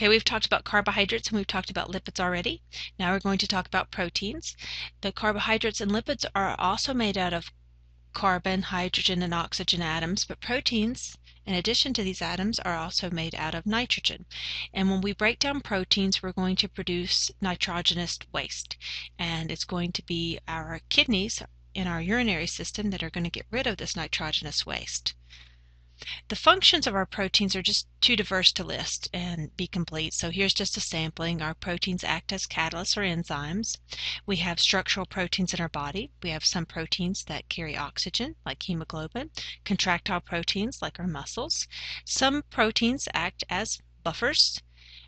Okay, we've talked about carbohydrates and we've talked about lipids already. Now we're going to talk about proteins. The carbohydrates and lipids are also made out of carbon, hydrogen, and oxygen atoms, but proteins, in addition to these atoms, are also made out of nitrogen. And when we break down proteins, we're going to produce nitrogenous waste. And it's going to be our kidneys in our urinary system that are going to get rid of this nitrogenous waste. The functions of our proteins are just too diverse to list and be complete, so here's just a sampling. Our proteins act as catalysts or enzymes. We have structural proteins in our body. We have some proteins that carry oxygen, like hemoglobin, contractile proteins, like our muscles. Some proteins act as buffers.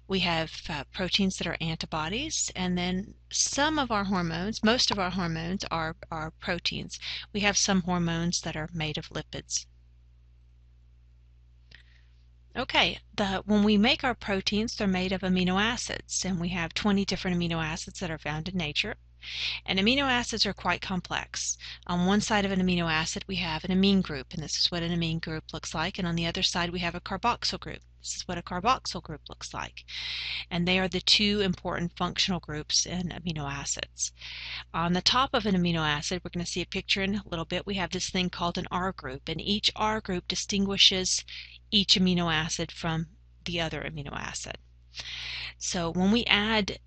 We have proteins that are antibodies, and then some of our hormones, most of our hormones are proteins. We have some hormones that are made of lipids. Okay, when we make our proteins, they're made of amino acids, and we have 20 different amino acids that are found in nature. And amino acids are quite complex. On one side of an amino acid, we have an amine group, and this is what an amine group looks like. And on the other side, we have a carboxyl group. This is what a carboxyl group looks like. And they are the two important functional groups in amino acids. On the top of an amino acid, we're going to see a picture in a little bit, we have this thing called an R group, and each R group distinguishes each amino acid from the other amino acid. So when we add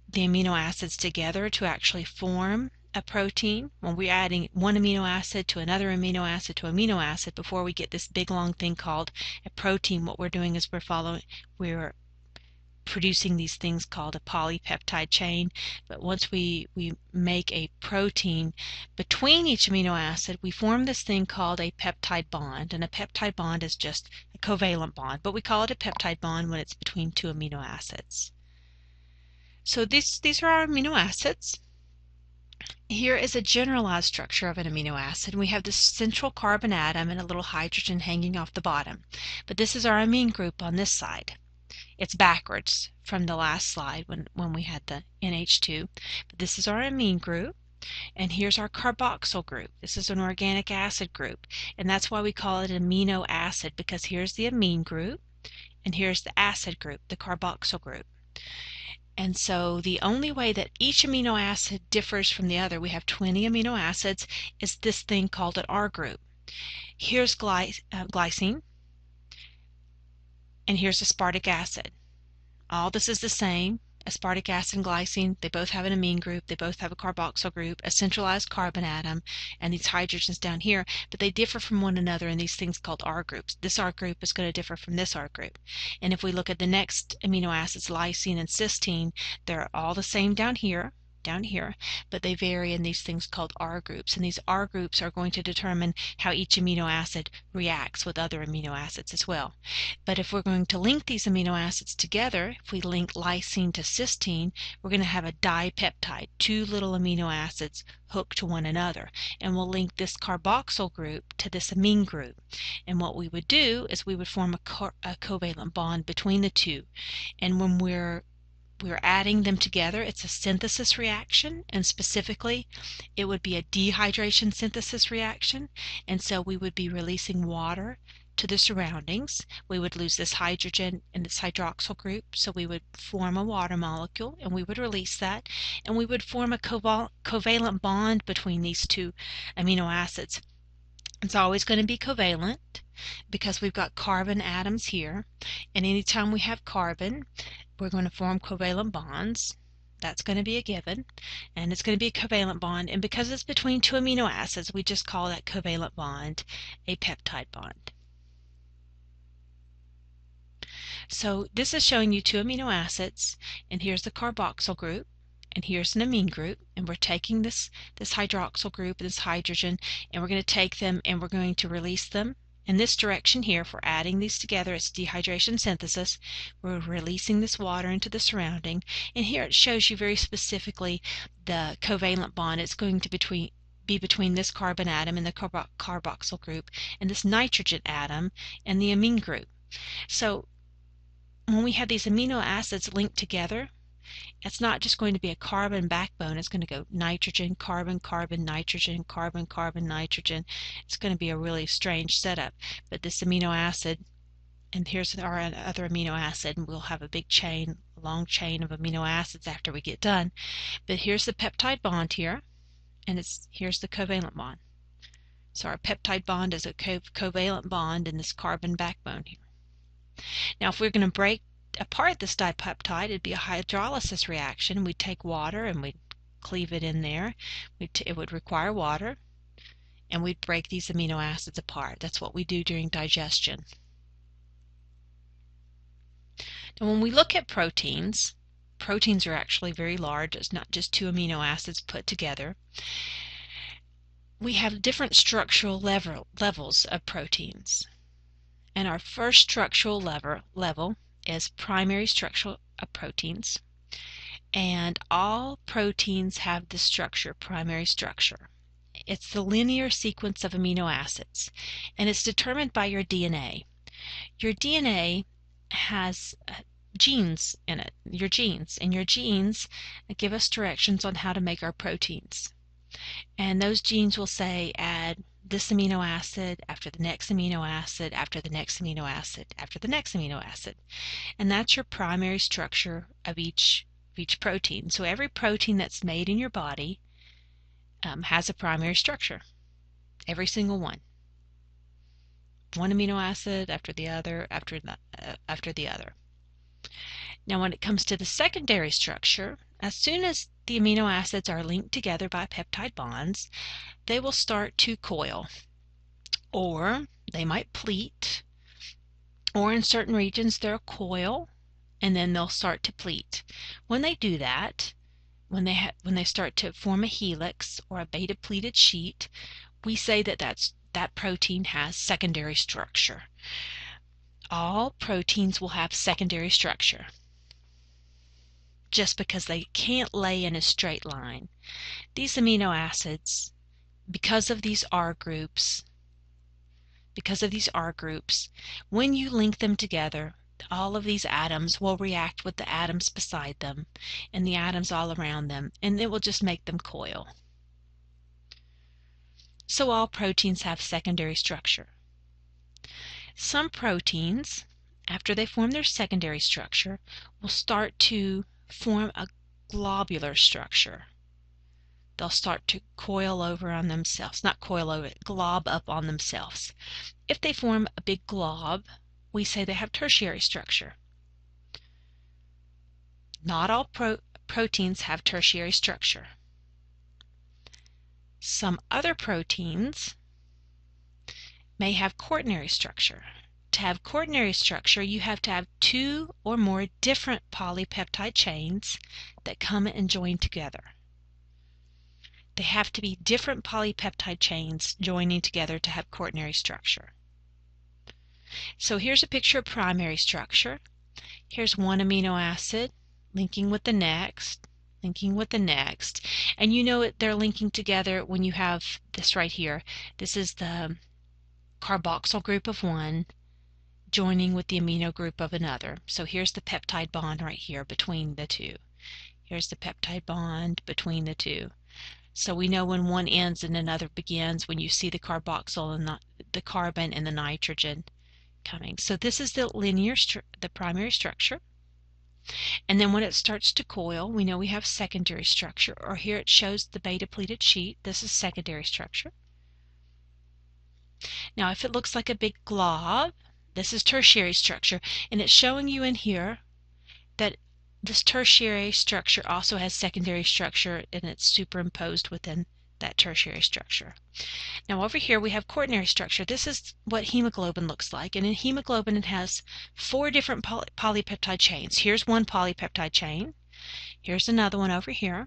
the amino acids together to actually form a protein, when we're adding one amino acid to another amino acid to amino acid, before we get this big long thing called a protein, what we're doing is we're producing these things called a polypeptide chain. But once we make a protein between each amino acid, we form this thing called a peptide bond. And a peptide bond is just a covalent bond, but we call it a peptide bond when it's between two amino acids. So these are our amino acids. Here is a generalized structure of an amino acid. We have this central carbon atom and a little hydrogen hanging off the bottom. But this is our amine group on this side. It's backwards from the last slide when we had the NH2. But this is our amine group, and here's our carboxyl group. This is an organic acid group, and that's why we call it an amino acid, because here's the amine group, and here's the acid group, the carboxyl group. And so the only way that each amino acid differs from the other, we have 20 amino acids, is this thing called an R group. Here's glycine, and here's aspartic acid. All this is the same. Aspartic acid and glycine, they both have an amine group, they both have a carboxyl group, a centralized carbon atom, and these hydrogens down here, but they differ from one another in these things called R groups. This R group is going to differ from this R group. And if we look at the next amino acids, lysine and cysteine, they're all the same down here, but they vary in these things called R groups, and these R groups are going to determine how each amino acid reacts with other amino acids as well. But if we're going to link these amino acids together, if we link lysine to cysteine, we're going to have a dipeptide, two little amino acids hooked to one another, and we'll link this carboxyl group to this amine group. And what we would do is we would form a covalent bond between the two, and when we're adding them together, it's a synthesis reaction, and specifically it would be a dehydration synthesis reaction, and so we would be releasing water to the surroundings. We would lose this hydrogen in this hydroxyl group, so we would form a water molecule and we would release that, and we would form a covalent bond between these two amino acids. It's always going to be covalent because we've got carbon atoms here, and anytime we have carbon, we're going to form covalent bonds. That's going to be a given, and it's going to be a covalent bond, and because it's between two amino acids, we just call that covalent bond a peptide bond. So this is showing you two amino acids, and here's the carboxyl group, and here's an amine group, and we're taking this hydroxyl group, this hydrogen, and we're going to take them and we're going to release them in this direction here. If we're adding these together, it's dehydration synthesis. We're releasing this water into the surrounding, and here it shows you very specifically the covalent bond. It's going to be between this carbon atom and the carboxyl group, and this nitrogen atom and the amine group. So when we have these amino acids linked together, it's not just going to be a carbon backbone. It's going to go nitrogen, carbon, carbon, nitrogen, carbon, carbon, nitrogen. It's going to be a really strange setup. But this amino acid and here's our other amino acid, and we'll have a big chain, a long chain of amino acids after we get done. But here's the peptide bond here, and here's the covalent bond. So our peptide bond is a covalent bond in this carbon backbone here. Now if we're going to break apart this dipeptide, it'd be a hydrolysis reaction. We'd take water and we'd cleave it in there. It would require water, and we'd break these amino acids apart. That's what we do during digestion. Now when we look at proteins, proteins are actually very large. It's not just two amino acids put together. We have different structural levels of proteins. And our first structural level is primary structure of proteins. And all proteins have this structure, primary structure. It's the linear sequence of amino acids, and it's determined by your DNA. Your DNA has genes in it, your genes, and your genes give us directions on how to make our proteins. And those genes will say add this amino acid after the next amino acid after the next amino acid after the next amino acid. And that's your primary structure of each protein. So every protein that's made in your body has a primary structure. Every single one. One amino acid after the other after the other. Now when it comes to the secondary structure, as soon as the amino acids are linked together by peptide bonds, they will start to coil, or they might pleat, or in certain regions they'll coil and then they'll start to pleat. When they do that, when they start to form a helix or a beta pleated sheet, we say that protein has secondary structure. All proteins will have secondary structure, just because they can't lay in a straight line. These amino acids, because of these R groups, when you link them together, all of these atoms will react with the atoms beside them and the atoms all around them, and it will just make them coil. So all proteins have secondary structure. Some proteins, after they form their secondary structure, will start to form a globular structure. They'll start to coil over on themselves, not coil over, glob up on themselves. If they form a big glob, we say they have tertiary structure. Not all proteins have tertiary structure. Some other proteins may have quaternary structure. To have quaternary structure, you have to have two or more different polypeptide chains that come and join together. They have to be different polypeptide chains joining together to have quaternary structure. So here's a picture of primary structure. Here's one amino acid linking with the next, and you know they're linking together when you have this right here. This is the carboxyl group of one joining with the amino group of another. So here's the peptide bond right here between the two. Here's the peptide bond between the two. So we know when one ends and another begins when you see the carboxyl and the carbon and the nitrogen coming. So this is the the primary structure. And then when it starts to coil, we know we have secondary structure, or here it shows the beta pleated sheet. This is secondary structure. Now if it looks like a big glob, this is tertiary structure, and it's showing you in here that this tertiary structure also has secondary structure, and it's superimposed within that tertiary structure. Now over here we have quaternary structure. This is what hemoglobin looks like, and in hemoglobin it has four different polypeptide chains. Here's one polypeptide chain, here's another one over here,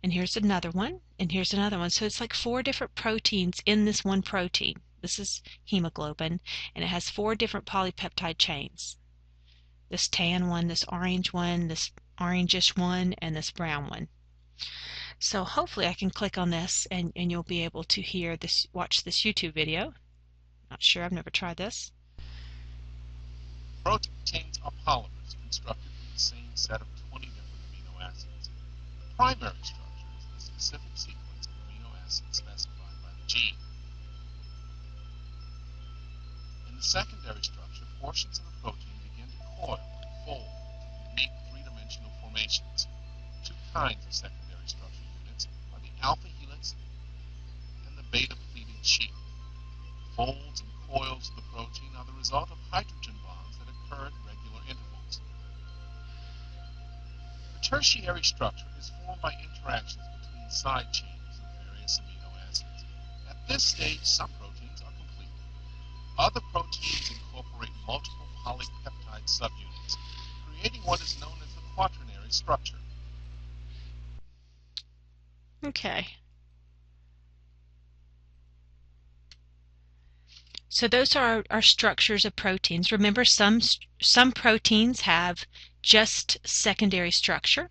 and here's another one, and here's another one. So it's like four different proteins in this one protein. This is hemoglobin, and it has four different polypeptide chains. This tan one, this orange one, this orangish one, and this brown one. So hopefully I can click on this and you'll be able to watch this YouTube video. Not sure, I've never tried this. Proteins are polymers constructed from the same set of 20 different amino acids. The primary structure is the specific sequence of amino acids specified by the gene. In the secondary structure, portions of the kinds of secondary structure units are the alpha helix and the beta pleated sheet. Folds and coils of the protein are the result of hydrogen bonds that occur at regular intervals. The tertiary structure is formed by interactions between side chains of various amino acids. At this stage, some proteins are complete. Other proteins incorporate multiple polypeptide subunits, creating what is known as the quaternary structure. Okay. So those are our structures of proteins. Remember, some proteins have just secondary structure.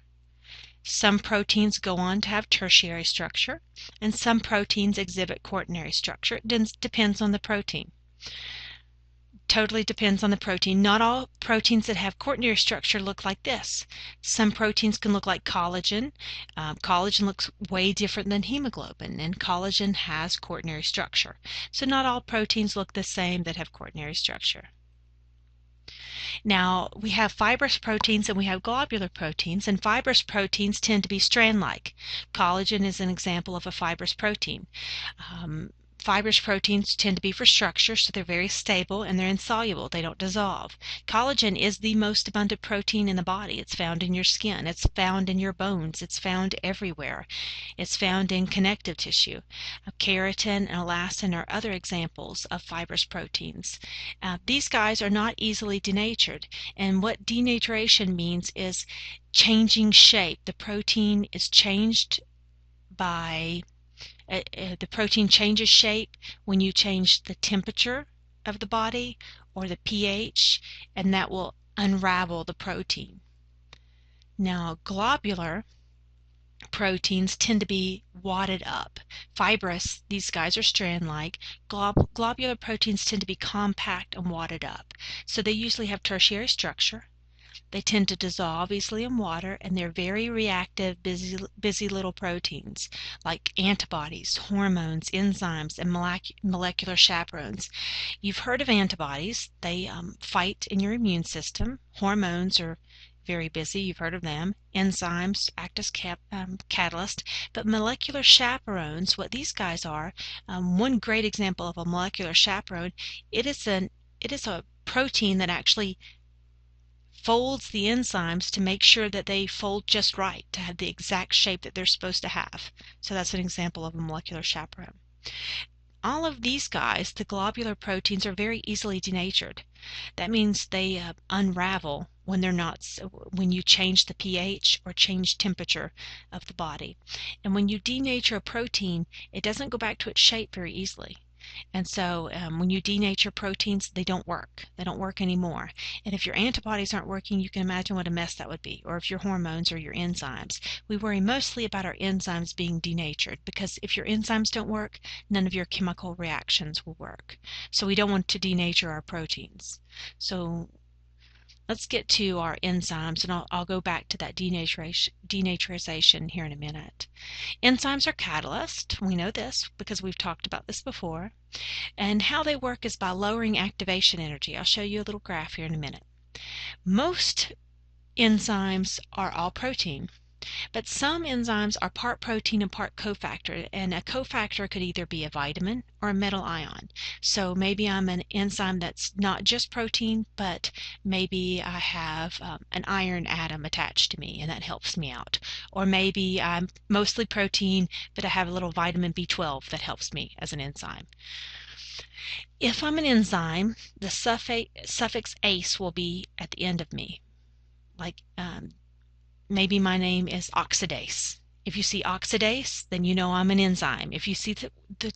Some proteins go on to have tertiary structure, and some proteins exhibit quaternary structure. It depends on the protein. Totally depends on the protein. Not all proteins that have quaternary structure look like this. Some proteins can look like collagen. Collagen looks way different than hemoglobin, and collagen has quaternary structure. So not all proteins look the same that have quaternary structure. Now, we have fibrous proteins and we have globular proteins, and fibrous proteins tend to be strand-like. Collagen is an example of a fibrous protein. Fibrous proteins tend to be for structure, so they're very stable and they're insoluble. They don't dissolve. Collagen is the most abundant protein in the body. It's found in your skin. It's found in your bones. It's found everywhere. It's found in connective tissue. Keratin and elastin are other examples of fibrous proteins. These guys are not easily denatured, and what denaturation means is changing shape. The protein is changed by the protein changes shape when you change the temperature of the body or the pH, and that will unravel the protein. Now, globular proteins tend to be wadded up. Fibrous, these guys are strand-like. Globular proteins tend to be compact and wadded up. So they usually have tertiary structure. They tend to dissolve easily in water, and they're very reactive, busy little proteins like antibodies, hormones, enzymes, and molecular chaperones. You've heard of antibodies. They fight in your immune system. Hormones are very busy. You've heard of them. Enzymes act as catalyst. But molecular chaperones, what these guys are, one great example of a molecular chaperone, it is a protein that actually folds the enzymes to make sure that they fold just right, to have the exact shape that they're supposed to have. So that's an example of a molecular chaperone. All of these guys, the globular proteins, are very easily denatured. That means they unravel when when you change the pH or change temperature of the body. And when you denature a protein, it doesn't go back to its shape very easily. And so when you denature proteins, they don't work. They don't work anymore. And if your antibodies aren't working, you can imagine what a mess that would be, or if your hormones or your enzymes. We worry mostly about our enzymes being denatured, because if your enzymes don't work, none of your chemical reactions will work. So we don't want to denature our proteins. So let's get to our enzymes, and I'll go back to that denaturization here in a minute. Enzymes are catalysts. We know this because we've talked about this before. And how they work is by lowering activation energy. I'll show you a little graph here in a minute. Most enzymes are all protein, but some enzymes are part protein and part cofactor, and a cofactor could either be a vitamin or a metal ion. So maybe I'm an enzyme that's not just protein, but maybe I have an iron atom attached to me, and that helps me out. Or maybe I'm mostly protein, but I have a little vitamin B12 that helps me as an enzyme. If I'm an enzyme, the suffix ase will be at the end of me. Like maybe my name is oxidase. If you see oxidase, then you know I'm an enzyme. If you see the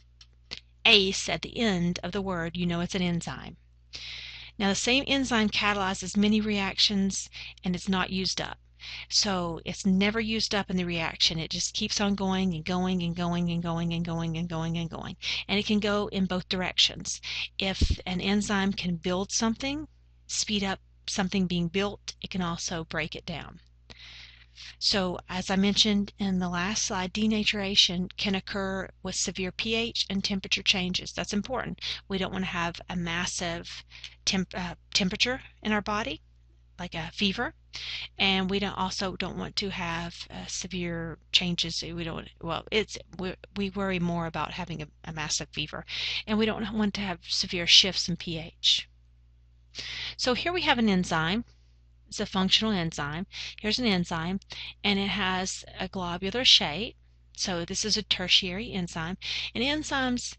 ase at the end of the word, you know it's an enzyme. Now, the same enzyme catalyzes many reactions and it's not used up. So it's never used up in the reaction. It just keeps on going and going and going and going and going and going and going. And it can go in both directions. If an enzyme can build something, speed up something being built, it can also break it down. So, as I mentioned in the last slide, denaturation can occur with severe pH and temperature changes. That's important. We don't want to have a massive temperature in our body, like a fever. and we also don't want to have severe changes. We don't, well, we worry more about having a massive fever, and we don't want to have severe shifts in pH. So here we have an enzyme. It's a functional enzyme. Here's an enzyme, and it has a globular shape. So this is a tertiary enzyme. And enzymes,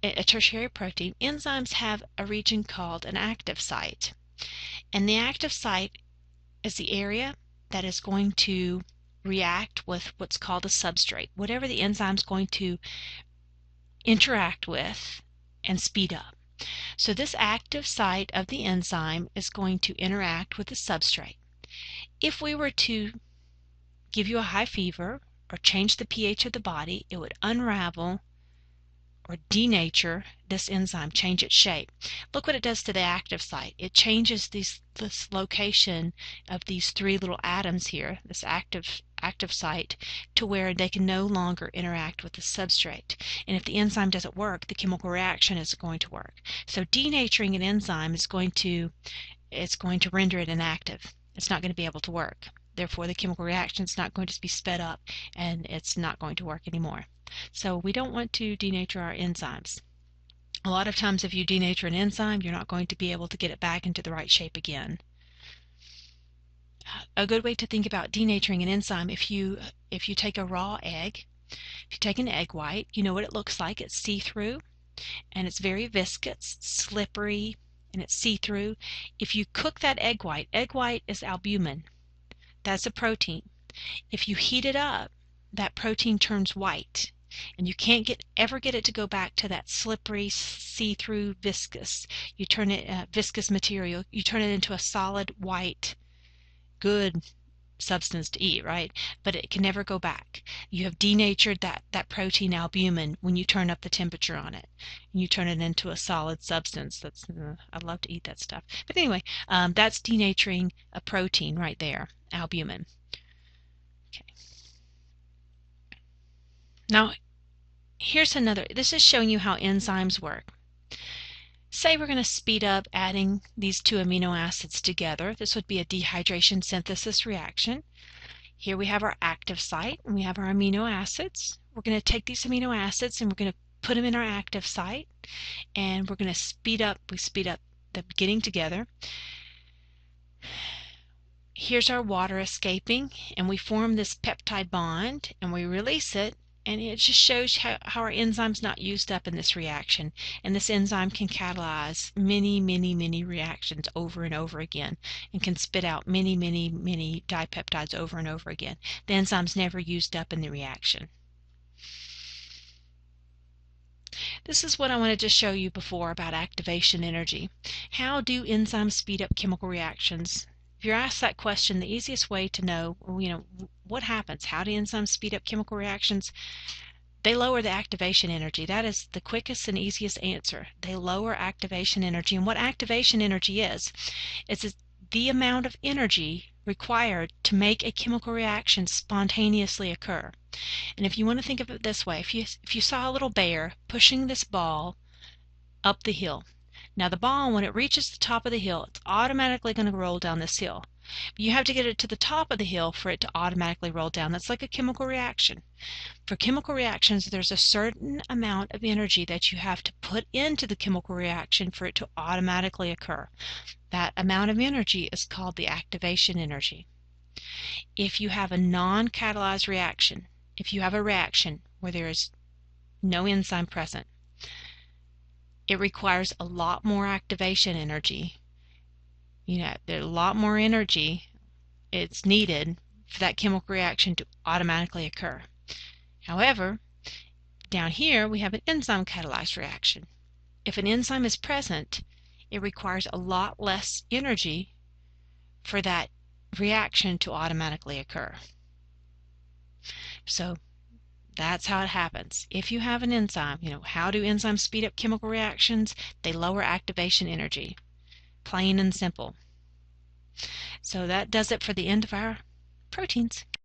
a tertiary protein, enzymes have a region called an active site. And the active site is the area that is going to react with what's called a substrate, whatever the enzyme is going to interact with and speed up. So this active site of the enzyme is going to interact with the substrate. If we were to give you a high fever or change the pH of the body, it would unravel or denature this enzyme, change its shape. Look what it does to the active site. It changes this location of these three little atoms here, this active site, to where they can no longer interact with the substrate. And if the enzyme doesn't work, the chemical reaction isn't going to work. So denaturing an enzyme is going to render it inactive. It's not going to be able to work. Therefore, the chemical reaction is not going to be sped up, and it's not going to work anymore. So we don't want to denature our enzymes. A lot of times if you denature an enzyme, you're not going to be able to get it back into the right shape again. A good way to think about denaturing an enzyme, if you take a raw egg, if you take an egg white, you know what it looks like. It's see-through, and it's very viscous, slippery, and it's see-through. If you cook that egg white is albumin. That's a protein. If you heat it up, that protein turns white, and you can't ever get it to go back to that slippery, see-through, viscous. You turn it viscous material. You turn it into a solid, white, good substance to eat, right? But it can never go back. You have denatured that protein albumin when you turn up the temperature on it. And you turn it into a solid substance. That's I love to eat that stuff. But anyway, that's denaturing a protein right there, albumin. Okay. Now, here's another. This is showing you how enzymes work. Say we're going to speed up adding these two amino acids together. This would be a dehydration synthesis reaction. Here we have our active site, and we have our amino acids. We're going to take these amino acids and we're going to put them in our active site, and we're going to speed up. We speed up the getting together. Here's our water escaping, and we form this peptide bond, and we release it, and it just shows how our enzyme's not used up in this reaction. And this enzyme can catalyze many reactions over and over again, and can spit out many dipeptides over and over again. The enzyme's never used up in the reaction. This is what I wanted to show you before about activation energy. How do enzymes speed up chemical reactions? If you're asked that question, the easiest way to know, what happens? How do enzymes speed up chemical reactions? They lower the activation energy. That is the quickest and easiest answer. They lower activation energy. And what activation energy is the amount of energy required to make a chemical reaction spontaneously occur. And if you want to think of it this way, if you saw a little bear pushing this ball up the hill. Now the ball, when it reaches the top of the hill, it's automatically going to roll down this hill. But you have to get it to the top of the hill for it to automatically roll down. That's like a chemical reaction. For chemical reactions, there's a certain amount of energy that you have to put into the chemical reaction for it to automatically occur. That amount of energy is called the activation energy. If you have a non-catalyzed reaction, if you have a reaction where there is no enzyme present, it requires a lot more activation energy. There's a lot more energy it's needed for that chemical reaction to automatically occur. However, down here we have an enzyme catalyzed reaction. If an enzyme is present, it requires a lot less energy for that reaction to automatically occur. So that's how it happens. If you have an enzyme, how do enzymes speed up chemical reactions? They lower activation energy. Plain and simple. So that does it for the end of our proteins.